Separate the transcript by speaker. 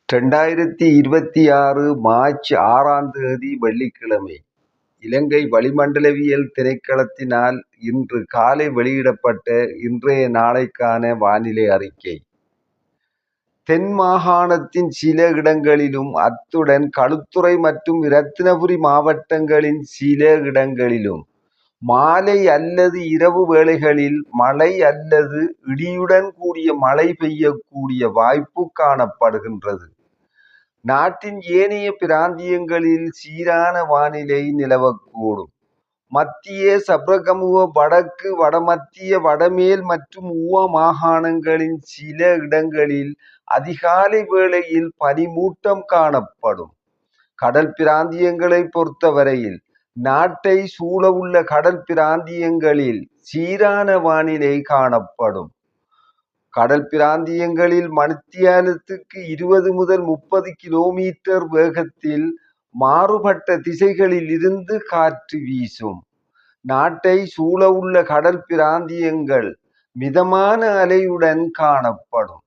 Speaker 1: 2026 March 6ஆம் தேதி வெள்ளிக்கிழமை இலங்கை வளிமண்டலவியல் திணைக்களத்தினால் இன்று காலை வெளியிடப்பட்ட இன்றைய நாளைக்கான வானிலை அறிக்கை. தென் மாகாணத்தின் சில இடங்களிலும் அத்துடன் களுத்துறை மற்றும் இரத்தினபுரி மாவட்டங்களின் சில இடங்களிலும் மாலை அல்லது இரவு வேளைகளில் மழை அல்லது இடியுடன் கூடிய மழை பெய்யக்கூடிய வாய்ப்பு காணப்படுகின்றது. நாட்டின் ஏனைய பிராந்தியங்களில் சீரான வானிலை நிலவக்கூடும். மத்திய சப்ரகமுவ, வடக்கு, வடமத்திய, வடமேல் மற்றும் ஊவா மாகாணங்களின் சில இடங்களில் அதிகாலை வேளையில் பனிமூட்டம் காணப்படும். கடல் பிராந்தியங்களை பொறுத்தவரையில் நாட்டை சூழவுள்ள கடல் பிராந்தியங்களில் சீரான வானிலை காணப்படும். கடல் பிராந்தியங்களில் மணித்தியாலத்துக்கு 20 முதல் 30 கிலோமீட்டர் வேகத்தில் மாறுபட்ட திசைகளில் இருந்து காற்று வீசும். நாட்டை சூழவுள்ள கடல் பிராந்தியங்கள் மிதமான அலையுடன் காணப்படும்.